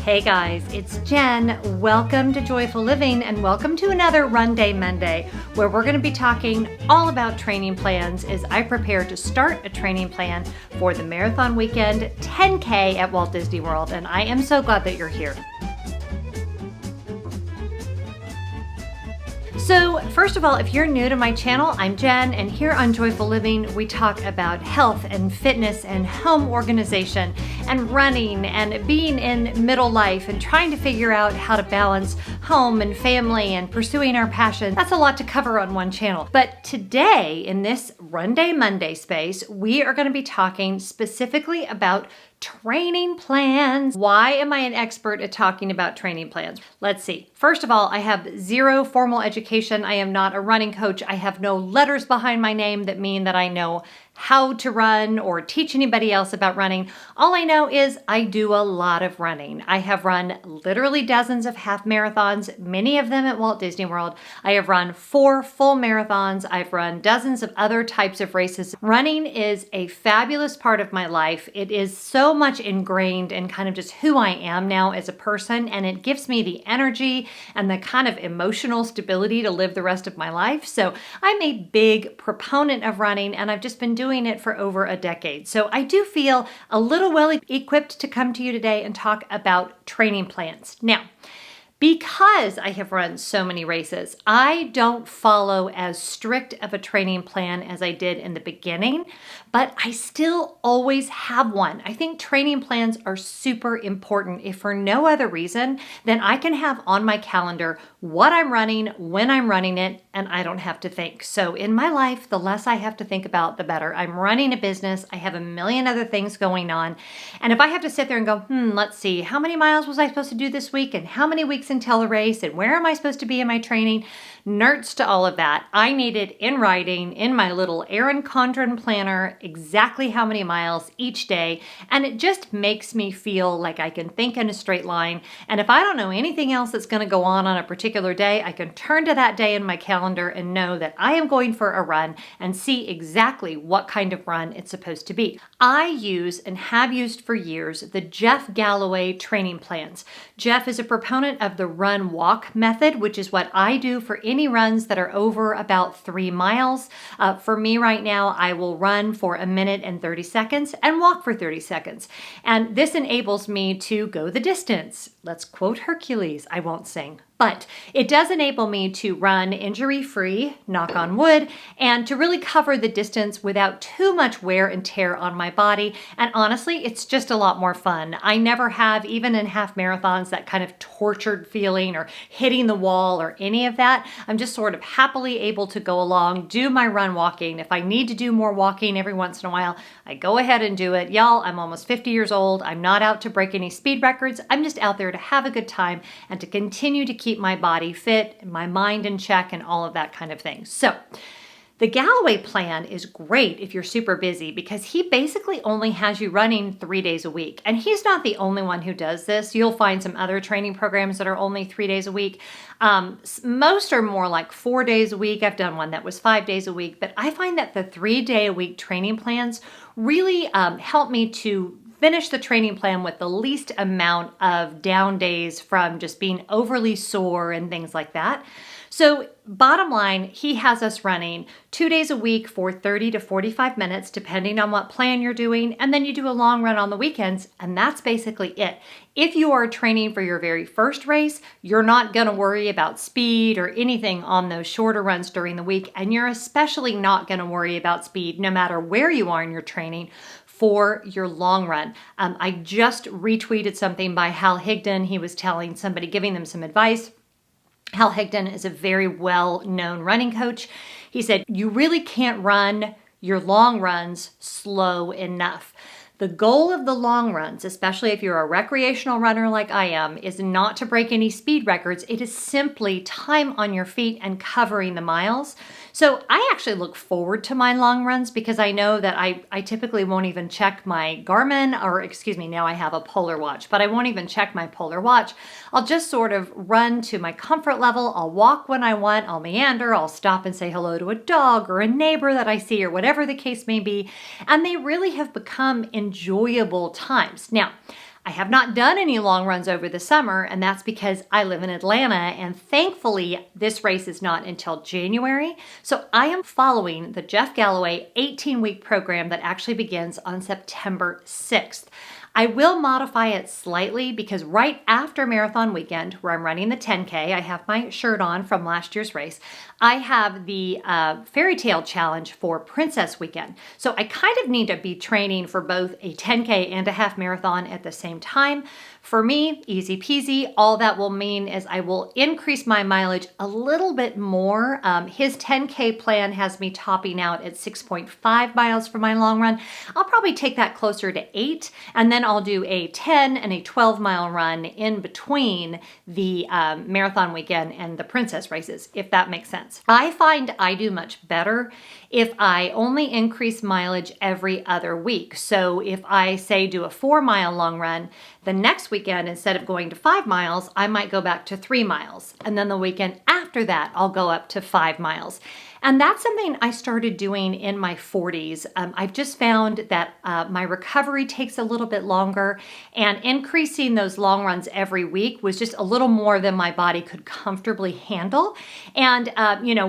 Hey guys, it's Jen. Welcome to Joyful Living and welcome to another Run Day Monday, where we're going to be talking all about training plans as I prepare to start a training plan for the marathon weekend 10K at Walt Disney World, and I am so glad that you're here. So first of all, if you're new to my channel, I'm Jen, and here on Joyful Living, we talk about health and fitness and home organization and running and being in middle life and trying to figure out how to balance home and family and pursuing our passion. That's a lot to cover on one channel. But today, in this Run Day Monday space, we are going to be talking specifically about training plans. Why am I an expert at talking about training plans? Let's see. First of all, I have zero formal education. I am not a running coach. I have no letters behind my name that mean that I know how to run or teach anybody else about running. All I know is I do a lot of running. I have run literally dozens of half marathons, many of them at Walt Disney World. I have run 4 full marathons. I've run dozens of other types of races. Running is a fabulous part of my life. It is so much ingrained in kind of just who I am now as a person, and it gives me the energy and the kind of emotional stability to live the rest of my life. So I'm a big proponent of running, and I've just been doing it for over a decade. So I do feel a little well equipped to come to you today and talk about training plans. Now, because I have run so many races, I don't follow as strict of a training plan as I did in the beginning, but I still always have one. I think training plans are super important, if for no other reason than I can have on my calendar what I'm running, when I'm running it, and I don't have to think. So in my life, the less I have to think about, the better. I'm running a business. I have a million other things going on. And if I have to sit there and go, let's see, how many miles was I supposed to do this week? And how many weeks until a race? And where am I supposed to be in my training? Nerds to all of that. I needed in writing in my little Erin Condren planner exactly how many miles each day. And it just makes me feel like I can think in a straight line. And if I don't know anything else that's going to go on a particular day, I can turn to that day in my calendar and know that I am going for a run and see exactly what kind of run it's supposed to be. I use and have used for years the Jeff Galloway training plans. Jeff is a proponent of the run walk method, which is what I do for any runs that are over about 3 miles. For me right now, I will run for 1 minute and 30 seconds and walk for 30 seconds. And this enables me to go the distance. Let's quote Hercules. I won't sing. But it does enable me to run injury-free, knock on wood, and to really cover the distance without too much wear and tear on my body. And honestly, it's just a lot more fun. I never have, even in half marathons, that kind of tortured feeling or hitting the wall or any of that. I'm just sort of happily able to go along, do my run walking. If I need to do more walking every once in a while, I go ahead and do it. Y'all, I'm almost 50 years old. I'm not out to break any speed records. I'm just out there to have a good time and to continue to keep my body fit, my mind in check, and all of that kind of thing. So the Galloway plan is great if you're super busy because he basically only has you running 3 days a week. And he's not the only one who does this. You'll find some other training programs that are only 3 days a week. Most are more like 4 days a week. I've done one that was 5 days a week, but I find that the 3-day-a-week training plans really help me to finish the training plan with the least amount of down days from just being overly sore and things like that. So bottom line, he has us running 2 days a week for 30 to 45 minutes, depending on what plan you're doing. And then you do a long run on the weekends, and that's basically it. If you are training for your very first race, you're not going to worry about speed or anything on those shorter runs during the week. And you're especially not going to worry about speed no matter where you are in your training for your long run. I just retweeted something by Hal Higdon. He was telling somebody, giving them some advice. Hal Higdon is a very well-known running coach. He said, you really can't run your long runs slow enough. The goal of the long runs, especially if you're a recreational runner like I am, is not to break any speed records. It is simply time on your feet and covering the miles. So I actually look forward to my long runs because I know that I typically won't even check my Garmin, or excuse me, now I have a Polar Watch, but I won't even check my Polar Watch. I'll just sort of run to my comfort level. I'll walk when I want. I'll meander. I'll stop and say hello to a dog or a neighbor that I see or whatever the case may be. And they really have become enjoyable times. Now, I have not done any long runs over the summer, and that's because I live in Atlanta, and thankfully this race is not until January. So I am following the Jeff Galloway 18-week program that actually begins on September 6th. I will modify it slightly because right after marathon weekend, where I'm running the 10K, I have my shirt on from last year's race, I have the Fairy Tale Challenge for Princess Weekend. So I kind of need to be training for both a 10K and a half marathon at the same time. For me, easy peasy. All that will mean is I will increase my mileage a little bit more. His 10K plan has me topping out at 6.5 miles for my long run. I'll probably take that closer to 8, and then I'll do a 10 and a 12-mile run in between the marathon weekend and the princess races, if that makes sense. I find I do much better if I only increase mileage every other week. So if I say do a 4-mile long run, the next weekend, instead of going to 5 miles, I might go back to 3 miles. And then the weekend after that, I'll go up to 5 miles. And that's something I started doing in my 40s. I've just found that my recovery takes a little bit longer, and increasing those long runs every week was just a little more than my body could comfortably handle. And,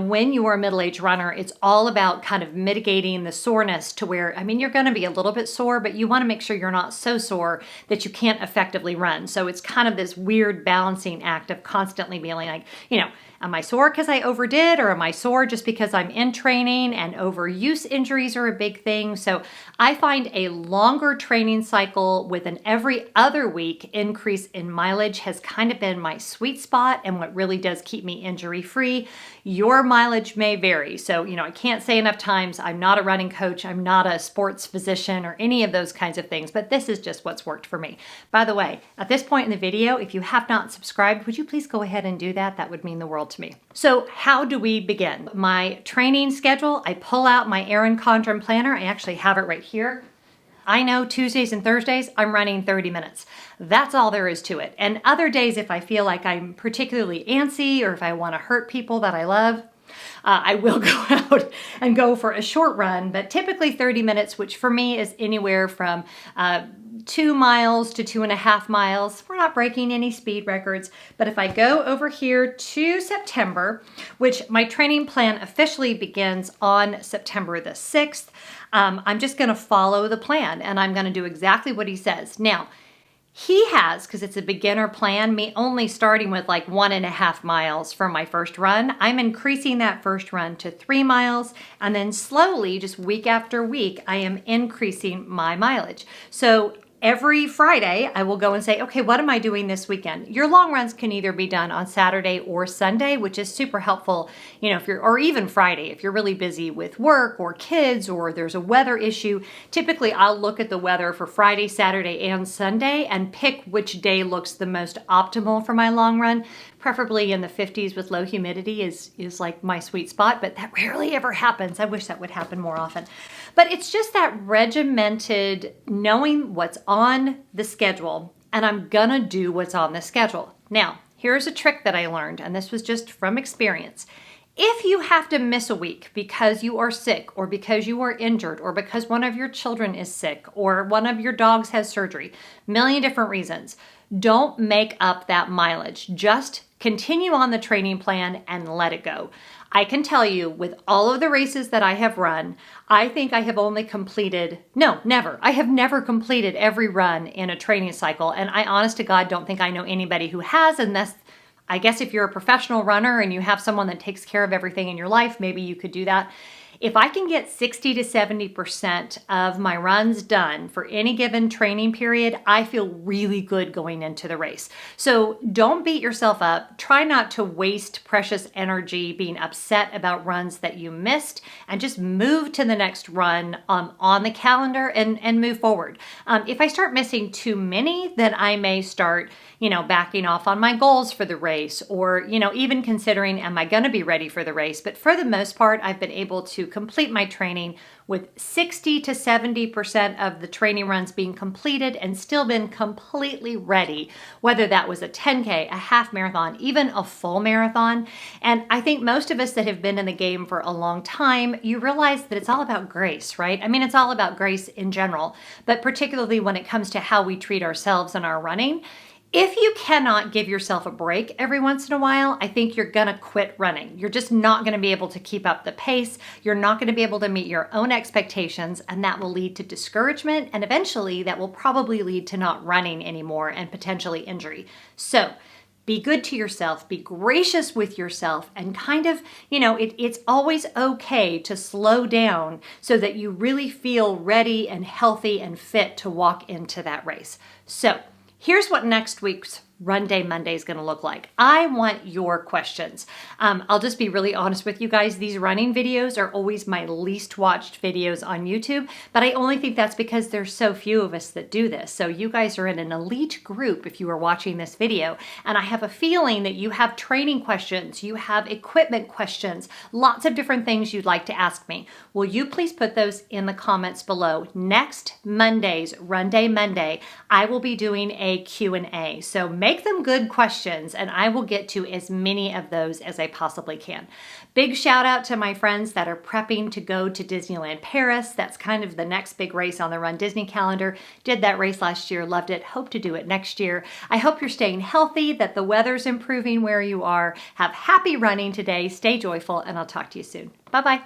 when you are a middle-aged runner, it's all about kind of mitigating the soreness to where, you're going to be a little bit sore, but you want to make sure you're not so sore that you can't effectively run. So it's kind of this weird balancing act of constantly being like, am I sore because I overdid, or am I sore just because I'm in training? And overuse injuries are a big thing. So I find a longer training cycle with an every other week increase in mileage has kind of been my sweet spot and what really does keep me injury free. Your mileage may vary. So, I can't say enough times, I'm not a running coach, I'm not a sports physician or any of those kinds of things, but this is just what's worked for me. By the way, at this point in the video, if you have not subscribed, would you please go ahead and do that? That would mean the world to me. So how do we begin? My training schedule, I pull out my Erin Condren planner. I actually have it right here. I know Tuesdays and Thursdays, I'm running 30 minutes. That's all there is to it. And other days, if I feel like I'm particularly antsy or if I want to hurt people that I love, I will go out and go for a short run, but typically 30 minutes, which for me is anywhere from 2 miles to 2.5 miles. We're not breaking any speed records, but if I go over here to September, which my training plan officially begins on September the 6th, I'm just going to follow the plan and I'm going to do exactly what he says. Now, he has, because it's a beginner plan, me only starting with like 1.5 miles for my first run. I'm increasing that first run to 3 miles, and then slowly, just week after week, I am increasing my mileage. So every Friday, I will go and say, okay, what am I doing this weekend? Your long runs can either be done on Saturday or Sunday, which is super helpful, or even Friday, if you're really busy with work or kids or there's a weather issue. Typically, I'll look at the weather for Friday, Saturday, and Sunday and pick which day looks the most optimal for my long run. Preferably in the 50s with low humidity is like my sweet spot, but that rarely ever happens. I wish that would happen more often. But it's just that regimented knowing what's on the schedule, and I'm gonna do what's on the schedule. Now, here's a trick that I learned, and this was just from experience. If you have to miss a week because you are sick or because you are injured or because one of your children is sick or one of your dogs has surgery, a million different reasons, don't make up that mileage. Just continue on the training plan and let it go. I can tell you with all of the races that I have run, I think I have only completed, never. I have never completed every run in a training cycle. And I honest to God don't think I know anybody who has, unless I guess if you're a professional runner and you have someone that takes care of everything in your life, maybe you could do that. If I can get 60 to 70% of my runs done for any given training period, I feel really good going into the race. So don't beat yourself up. Try not to waste precious energy being upset about runs that you missed, and just move to the next run on the calendar and move forward. If I start missing too many, then I may start backing off on my goals for the race, or, even considering, am I going to be ready for the race? But for the most part, I've been able to complete my training with 60 to 70% of the training runs being completed and still been completely ready, whether that was a 10K, a half marathon, even a full marathon. And I think most of us that have been in the game for a long time, you realize that it's all about grace, right? I mean, it's all about grace in general, but particularly when it comes to how we treat ourselves in our running. If you cannot give yourself a break every once in a while, I think you're gonna quit running. You're just not gonna be able to keep up the pace. You're not gonna be able to meet your own expectations, and that will lead to discouragement, and eventually that will probably lead to not running anymore and potentially injury. So be good to yourself, be gracious with yourself, and kind of, it's always okay to slow down so that you really feel ready and healthy and fit to walk into that race. So here's what next week's Run Day Monday is going to look like. I want your questions. I'll just be really honest with you guys. These running videos are always my least watched videos on YouTube, but I only think that's because there's so few of us that do this. So you guys are in an elite group if you are watching this video, and I have a feeling that you have training questions, you have equipment questions, lots of different things you'd like to ask me. Will you please put those in the comments below? Next Monday's Run Day Monday, I will be doing a Q&A. So make them good questions, and I will get to as many of those as I possibly can. Big shout out to my friends that are prepping to go to Disneyland Paris. That's kind of the next big race on the Run Disney calendar. Did that race last year, loved it, hope to do it next year. I hope you're staying healthy, that the weather's improving where you are. Have happy running today, stay joyful, and I'll talk to you soon. Bye-bye.